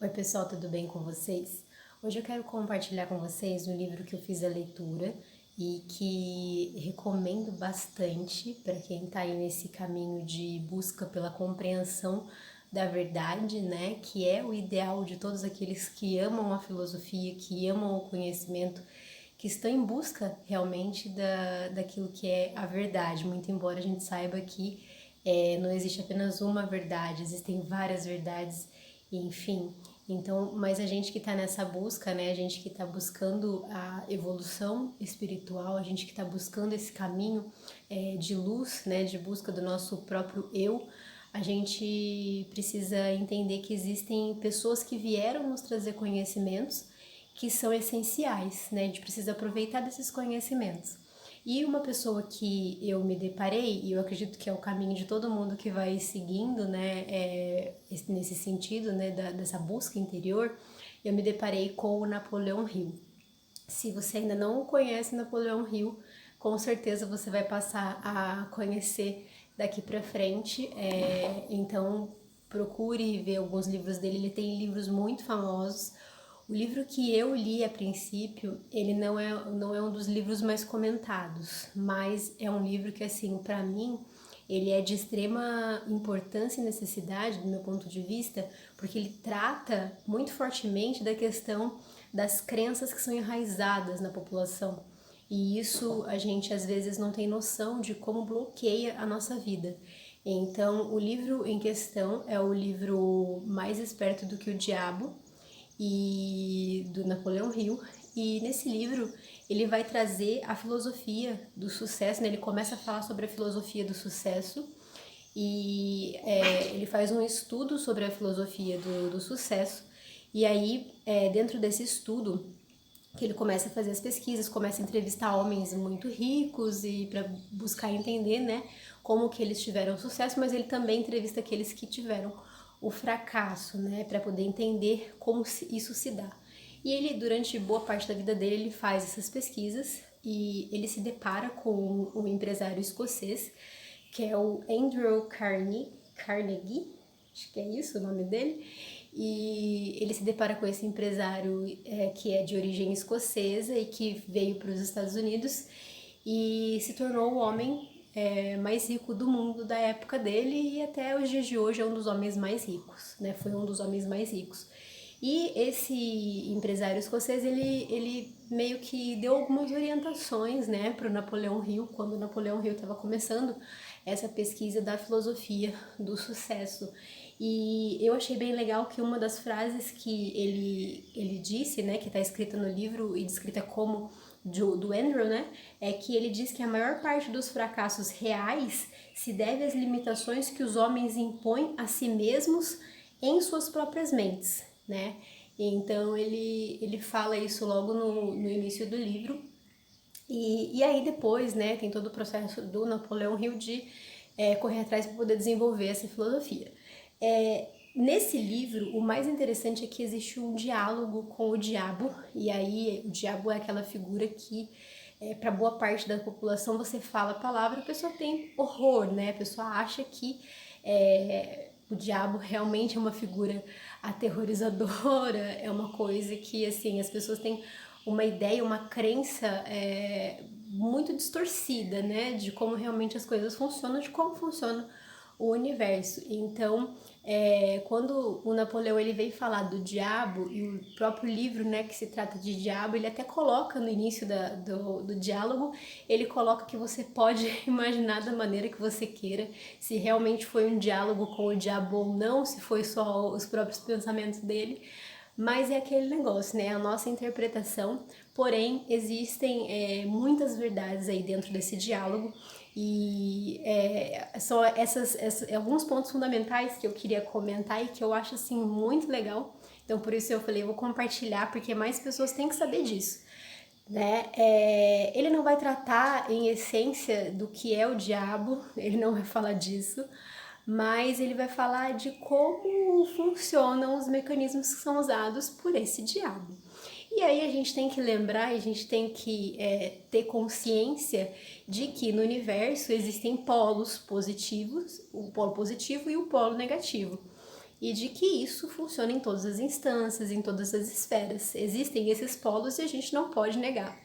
Oi pessoal, tudo bem com vocês? Hoje eu quero compartilhar com vocês um livro que eu fiz a leitura e que recomendo bastante para quem está aí nesse caminho de busca pela compreensão da verdade, né? Que é o ideal de todos aqueles que amam a filosofia, que amam o conhecimento, que estão em busca realmente daquilo que é a verdade, muito embora a gente saiba que não existe apenas uma verdade, existem várias verdades, enfim. Então, mas a gente que está nessa busca, né, a gente que está buscando a evolução espiritual, a gente que está buscando esse caminho de luz, né, de busca do nosso próprio eu, a gente precisa entender que existem pessoas que vieram nos trazer conhecimentos que são essenciais, né? A gente precisa aproveitar desses conhecimentos. E uma pessoa que eu me deparei, e eu acredito que é o caminho de todo mundo que vai seguindo, né, nesse sentido, né, dessa busca interior, eu me deparei com o Napoleão Hill. Se você ainda não conhece Napoleão Hill, com certeza você vai passar a conhecer daqui para frente. Então procure ver alguns livros dele. Ele tem livros muito famosos. O livro que eu li a princípio, ele não é um dos livros mais comentados, mas é um livro que, assim, para mim, ele é de extrema importância e necessidade, do meu ponto de vista, porque ele trata muito fortemente da questão das crenças que são enraizadas na população. E isso a gente às vezes não tem noção de como bloqueia a nossa vida. Então, o livro em questão é o livro Mais Esperto do que o Diabo, e do Napoleão Hill. E nesse livro ele vai trazer a filosofia do sucesso, né? Ele começa a falar sobre a filosofia do sucesso e ele faz um estudo sobre a filosofia do sucesso. E aí, dentro desse estudo, que ele começa a fazer as pesquisas, começa a entrevistar homens muito ricos e para buscar entender, né, como que eles tiveram sucesso, mas ele também entrevista aqueles que tiveram o fracasso, né, para poder entender como isso se dá. E ele, durante boa parte da vida dele, ele faz essas pesquisas e ele se depara com um empresário escocês, que é o Andrew Carnegie, acho que é isso o nome dele, e ele se depara com esse empresário que é de origem escocesa e que veio para os Estados Unidos e se tornou o homem mais rico do mundo da época dele e até os dias de hoje é um dos homens mais ricos, né? Foi um dos homens mais ricos. E esse empresário escocês, ele meio que deu algumas orientações, né, para o Napoleão Hill, quando o Napoleão Hill estava começando essa pesquisa da filosofia do sucesso. E eu achei bem legal que uma das frases que ele disse, né, que está escrita no livro e descrita como do Andrew, né, é que ele diz que a maior parte dos fracassos reais se deve às limitações que os homens impõem a si mesmos em suas próprias mentes, né? Então ele fala isso logo no início do livro. E aí depois, né, tem todo o processo do Napoleão Hill de correr atrás para poder desenvolver essa filosofia. Nesse livro, o mais interessante é que existe um diálogo com o diabo, e aí o diabo é aquela figura que, para boa parte da população, você fala a palavra, a pessoa tem horror, né? A pessoa acha que o diabo realmente é uma figura aterrorizadora, é uma coisa que, assim, as pessoas têm uma ideia, uma crença muito distorcida, né? De como realmente as coisas funcionam, de como funciona o universo. Então, quando o Napoleão ele veio falar do diabo e o próprio livro, né, que se trata de diabo, ele até coloca no início do diálogo, ele coloca que você pode imaginar da maneira que você queira, se realmente foi um diálogo com o diabo ou não, se foi só os próprios pensamentos dele. Mas é aquele negócio, né? A nossa interpretação, porém, existem muitas verdades aí dentro desse diálogo e são alguns pontos fundamentais que eu queria comentar e que eu acho assim muito legal. Então, por isso eu falei, eu vou compartilhar, porque mais pessoas têm que saber disso, né? Ele não vai tratar em essência do que é o diabo, ele não vai falar disso, mas ele vai falar de como funcionam os mecanismos que são usados por esse diabo. E aí a gente tem que lembrar, a gente tem que ter consciência de que no universo existem polos positivos, o polo positivo e o polo negativo. e de que isso funciona em todas as instâncias, em todas as esferas. Existem esses polos e a gente não pode negar.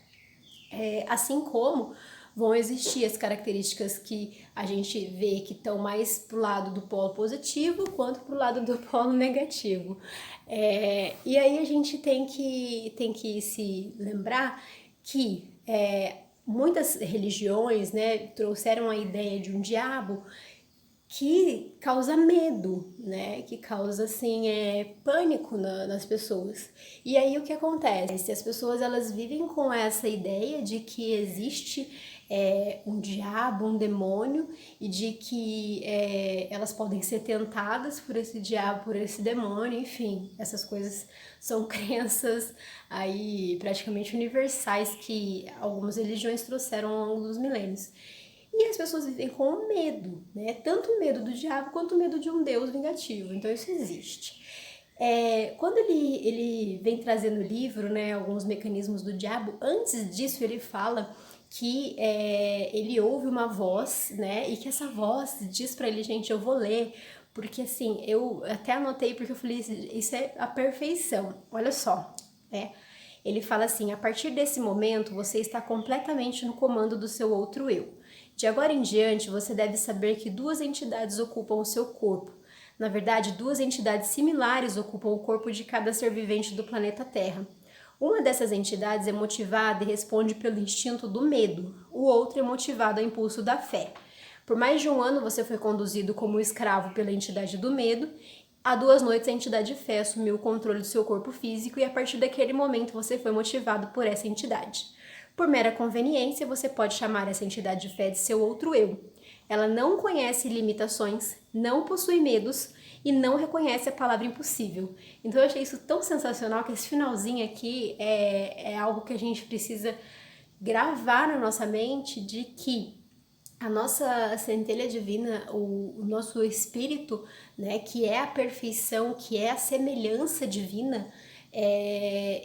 Assim como vão existir as características que a gente vê que estão mais pro lado do polo positivo quanto pro lado do polo negativo. E aí a gente tem que se lembrar que muitas religiões, né, trouxeram a ideia de um diabo que causa medo, né? Que causa, assim, pânico nas pessoas. E aí o que acontece? As pessoas, elas vivem com essa ideia de que existe um diabo, um demônio, e de que elas podem ser tentadas por esse diabo, por esse demônio, enfim. Essas coisas são crenças aí praticamente universais que algumas religiões trouxeram ao longo dos milênios. E as pessoas vivem com medo, né? Tanto medo do diabo quanto medo de um Deus vingativo. Então isso existe. Quando ele vem trazer no livro, né, alguns mecanismos do diabo, antes disso ele fala que ele ouve uma voz, né? E que essa voz diz pra ele, gente, eu vou ler, porque assim, eu até anotei porque eu falei, isso é a perfeição. Olha só, né? Ele fala assim: a partir desse momento você está completamente no comando do seu outro eu. De agora em diante, você deve saber que duas entidades ocupam o seu corpo. Na verdade, duas entidades similares ocupam o corpo de cada ser vivente do planeta Terra. Uma dessas entidades é motivada e responde pelo instinto do medo, o outro é motivado ao impulso da fé. Por mais de um ano você foi conduzido como escravo pela entidade do medo. Há 2 noites a entidade fé assumiu o controle do seu corpo físico e a partir daquele momento você foi motivado por essa entidade. Por mera conveniência, você pode chamar essa entidade de fé de seu outro eu. Ela não conhece limitações, não possui medos e não reconhece a palavra impossível. Então eu achei isso tão sensacional que esse finalzinho aqui é algo que a gente precisa gravar na nossa mente, de que a nossa centelha divina, o nosso espírito, né, que é a perfeição, que é a semelhança divina,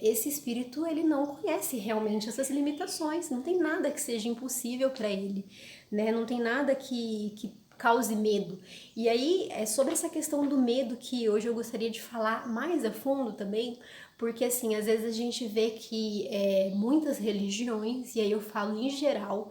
esse espírito, ele não conhece realmente essas limitações, não tem nada que seja impossível para ele, né? Não tem nada que cause medo. E aí, é sobre essa questão do medo que hoje eu gostaria de falar mais a fundo também, porque assim, às vezes a gente vê que muitas religiões, e aí eu falo em geral,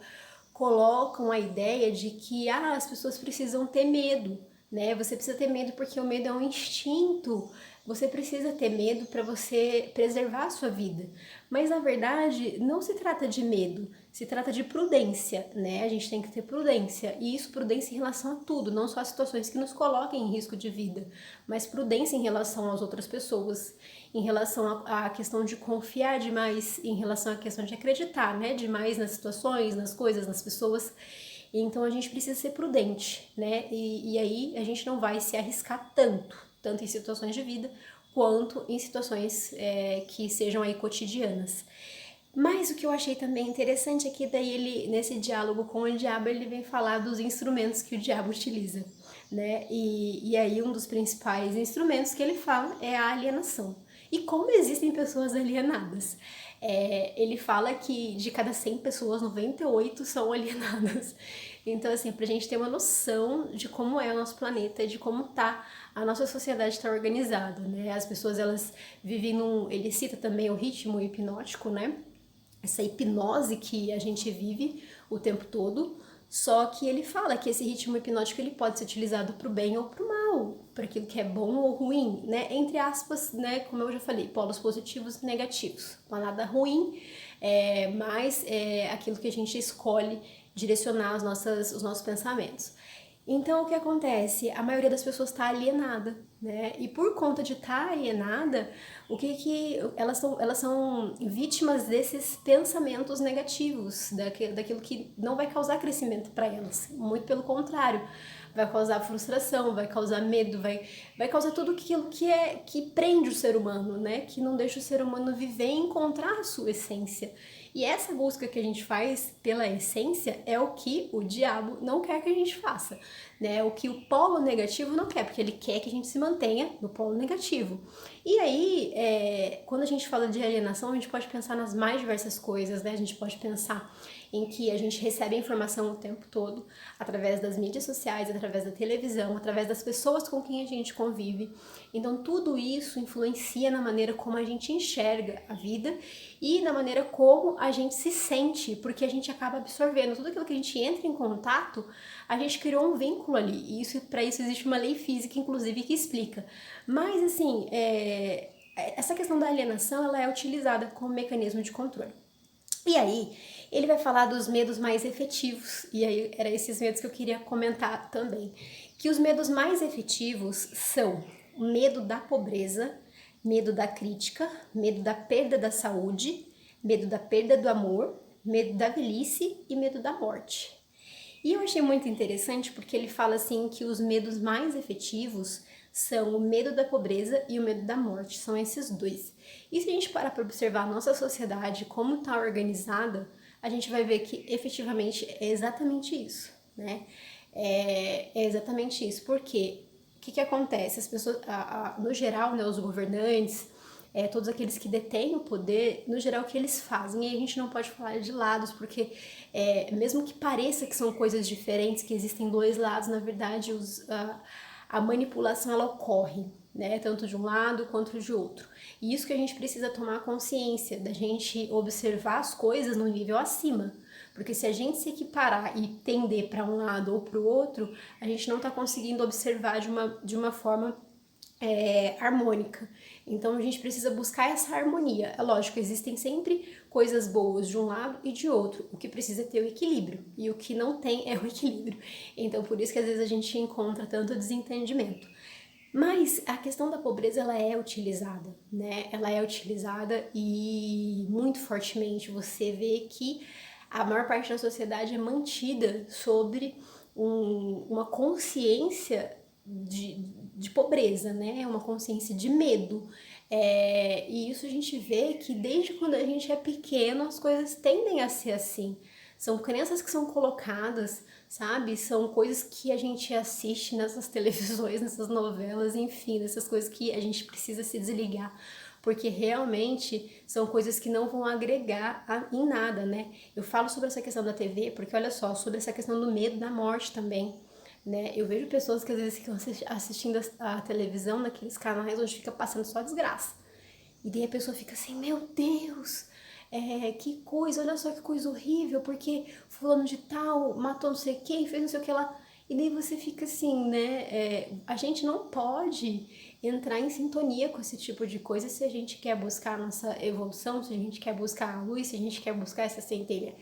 colocam a ideia de que as pessoas precisam ter medo, né? Você precisa ter medo porque o medo é um instinto. Você precisa ter medo para você preservar a sua vida. Mas na verdade, não se trata de medo, se trata de prudência, né? A gente tem que ter prudência. E isso, prudência em relação a tudo, não só as situações que nos coloquem em risco de vida, mas prudência em relação às outras pessoas, em relação à questão de confiar demais, em relação à questão de acreditar, né? Demais nas situações, nas coisas, nas pessoas. Então a gente precisa ser prudente, né? E aí a gente não vai se arriscar tanto em situações de vida, quanto em situações que sejam aí cotidianas. Mas o que eu achei também interessante é que daí ele, nesse diálogo com o diabo, ele vem falar dos instrumentos que o diabo utiliza, né? E aí um dos principais instrumentos que ele fala é a alienação. E como existem pessoas alienadas? Ele fala que de cada 100 pessoas, 98 são alienadas. Então, assim, pra gente ter uma noção de como é o nosso planeta, de como a nossa sociedade está organizada, né? As pessoas, elas vivem ele cita também o ritmo hipnótico, né? Essa hipnose que a gente vive o tempo todo, só que ele fala que esse ritmo hipnótico ele pode ser utilizado para o bem ou para o mal, para aquilo que é bom ou ruim, né? Entre aspas, né? Como eu já falei, polos positivos e negativos. Não há nada ruim, mas é aquilo que a gente escolhe direcionar os nossos pensamentos. Então, o que acontece? A maioria das pessoas está alienada, né? E por conta de estar alienada, elas são vítimas desses pensamentos negativos, daquilo que não vai causar crescimento para elas. Muito pelo contrário, vai causar frustração, vai causar medo, vai causar tudo aquilo que prende o ser humano, né? Que não deixa o ser humano viver e encontrar a sua essência. E essa busca que a gente faz pela essência é o que o diabo não quer que a gente faça, né? O que o polo negativo não quer, porque ele quer que a gente se mantenha no polo negativo. E aí, quando a gente fala de alienação, a gente pode pensar nas mais diversas coisas, né? A gente pode pensar em que a gente recebe informação o tempo todo, através das mídias sociais, através da televisão, através das pessoas com quem a gente convive. Então tudo isso influencia na maneira como a gente enxerga a vida e na maneira como a gente se sente, porque a gente acaba absorvendo tudo aquilo que a gente entra em contato, a gente criou um vínculo ali, e isso, para isso existe uma lei física, inclusive, que explica. Mas, assim, essa questão da alienação, ela é utilizada como mecanismo de controle. E aí, ele vai falar dos medos mais efetivos, e aí eram esses medos que eu queria comentar também, que os medos mais efetivos são o medo da pobreza, medo da crítica, medo da perda da saúde, medo da perda do amor, medo da velhice e medo da morte. E eu achei muito interessante porque ele fala assim que os medos mais efetivos são o medo da pobreza e o medo da morte, são esses dois. E se a gente parar para observar a nossa sociedade, como está organizada, a gente vai ver que efetivamente é exatamente isso, né? É exatamente isso, porque o que acontece? As pessoas, no geral, né, os governantes, todos aqueles que detêm o poder, no geral, o que eles fazem? E a gente não pode falar de lados, porque mesmo que pareça que são coisas diferentes, que existem dois lados, na verdade, a manipulação ela ocorre, né, tanto de um lado quanto de outro. E isso que a gente precisa tomar consciência, da gente observar as coisas no nível acima. Porque se a gente se equiparar e tender para um lado ou para o outro, a gente não está conseguindo observar de uma forma harmônica. Então a gente precisa buscar essa harmonia. É lógico, existem sempre coisas boas de um lado e de outro. O que precisa é ter o equilíbrio. E o que não tem é o equilíbrio. Então por isso que às vezes a gente encontra tanto desentendimento. Mas a questão da pobreza, ela é utilizada, né? Ela é utilizada e muito fortemente. Você vê que a maior parte da sociedade é mantida sobre uma consciência de pobreza, né? Uma consciência de medo. E isso a gente vê que desde quando a gente é pequeno, as coisas tendem a ser assim. São crenças que são colocadas, sabe? São coisas que a gente assiste nessas televisões, nessas novelas, enfim, nessas coisas que a gente precisa se desligar, porque realmente são coisas que não vão agregar em nada, né? Eu falo sobre essa questão da TV, porque olha só, sobre essa questão do medo da morte também, né? Eu vejo pessoas que às vezes ficam assistindo a televisão naqueles canais onde fica passando só desgraça. E daí a pessoa fica assim, meu Deus, que coisa, olha só que coisa horrível, porque fulano de tal matou não sei quem, fez não sei o que lá. E daí você fica assim, né? A gente não pode entrar em sintonia com esse tipo de coisa se a gente quer buscar a nossa evolução, se a gente quer buscar a luz, se a gente quer buscar essa centelha.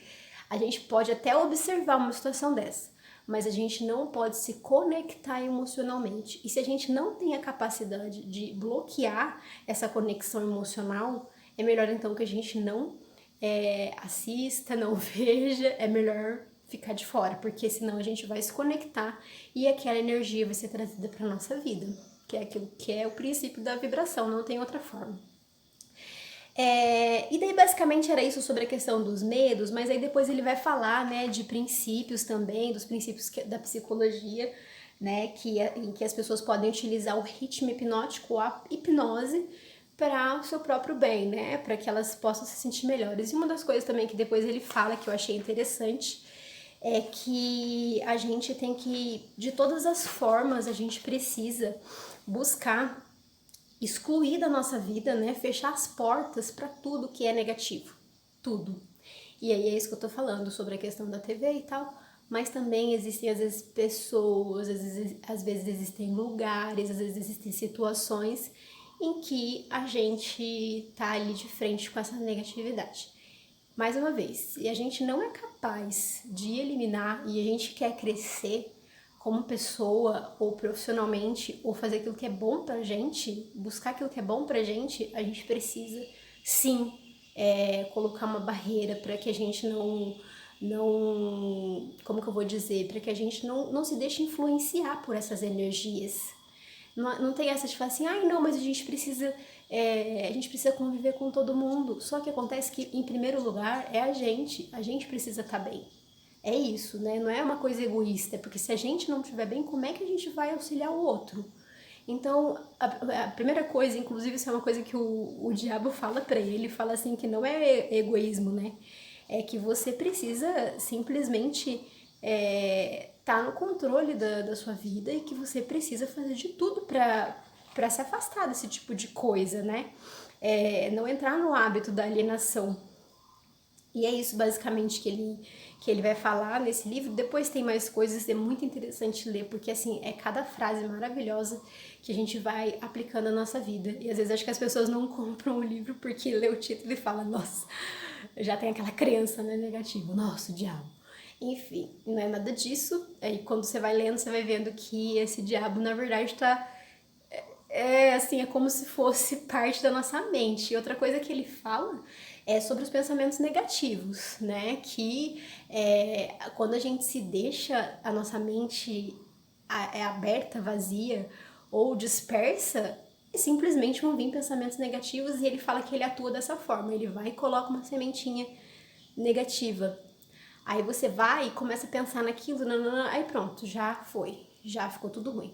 A gente pode até observar uma situação dessa, mas a gente não pode se conectar emocionalmente. E se a gente não tem a capacidade de bloquear essa conexão emocional, é melhor então que a gente não assista, não veja, é melhor ficar de fora, porque senão a gente vai se conectar e aquela energia vai ser trazida para nossa vida, que é aquilo que é o princípio da vibração, não tem outra forma. E daí basicamente era isso sobre a questão dos medos, mas aí depois ele vai falar, né, de princípios também, dos princípios da psicologia, né, em que as pessoas podem utilizar o ritmo hipnótico, a hipnose, para o seu próprio bem, né, para que elas possam se sentir melhores. E uma das coisas também que depois ele fala, que eu achei interessante, é que a gente tem que, de todas as formas, a gente precisa buscar excluir da nossa vida, né, fechar as portas para tudo que é negativo, tudo. E aí é isso que eu tô falando sobre a questão da TV e tal, mas também existem às vezes pessoas, às vezes existem lugares, às vezes existem situações em que a gente tá ali de frente com essa negatividade. Mais uma vez, se a gente não é capaz de eliminar e a gente quer crescer como pessoa ou profissionalmente, ou fazer aquilo que é bom pra gente, buscar aquilo que é bom pra gente, a gente precisa sim colocar uma barreira para que a gente não, como que eu vou dizer, para que a gente não se deixe influenciar por essas energias. Não tem essa de falar assim, ai não, mas a gente precisa conviver com todo mundo. Só que acontece que, em primeiro lugar, a gente precisa estar bem. É isso, né? Não é uma coisa egoísta, porque se a gente não estiver bem, como é que a gente vai auxiliar o outro? Então, a primeira coisa, inclusive isso é uma coisa que o diabo fala pra ele, fala assim que não é egoísmo, né? é que você precisa simplesmente tá no controle da sua vida e que você precisa fazer de tudo para se afastar desse tipo de coisa, né? Não entrar no hábito da alienação. E é isso basicamente que ele vai falar nesse livro. Depois tem mais coisas, é muito interessante ler, porque assim, é cada frase maravilhosa que a gente vai aplicando na nossa vida. E às vezes acho que as pessoas não compram o livro porque lê o título e fala, nossa, já tem aquela crença, né, negativa, nossa, o diabo. Enfim, não é nada disso. Aí quando você vai lendo, você vai vendo que esse diabo, na verdade, assim, é como se fosse parte da nossa mente. E outra coisa que ele fala é sobre os pensamentos negativos, né? Que quando a gente se deixa a nossa mente aberta, vazia ou dispersa, simplesmente vão vir pensamentos negativos e ele fala que ele atua dessa forma. Ele vai e coloca uma sementinha negativa. Aí você vai e começa a pensar naquilo, aí pronto, já foi, já ficou tudo ruim.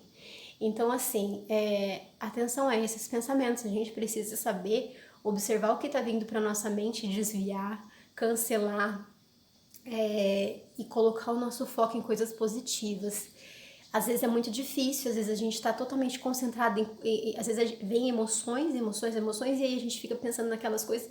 Então, assim, atenção a esses pensamentos. A gente precisa saber observar o que está vindo para nossa mente, desviar, cancelar e colocar o nosso foco em coisas positivas. Às vezes é muito difícil, às vezes a gente está totalmente concentrado às vezes vem emoções, e aí a gente fica pensando naquelas coisas,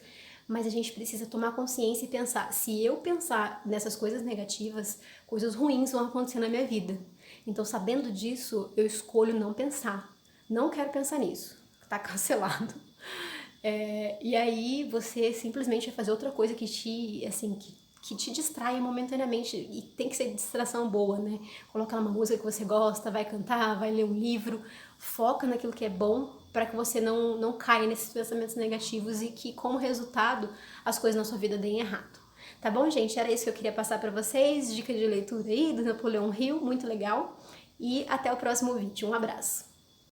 mas a gente precisa tomar consciência e pensar, se eu pensar nessas coisas negativas, coisas ruins vão acontecer na minha vida. Então, sabendo disso, eu escolho não pensar. Não quero pensar nisso. Tá cancelado. E aí você simplesmente vai fazer outra coisa que te distrai momentaneamente, e tem que ser distração boa, né? Colocar uma música que você gosta, vai cantar, vai ler um livro, foca naquilo que é bom para que você não caia nesses pensamentos negativos e que, como resultado, as coisas na sua vida deem errado. Tá bom, gente? Era isso que eu queria passar para vocês, dica de leitura aí do Napoleão Hill, muito legal. E até o próximo vídeo. Um abraço!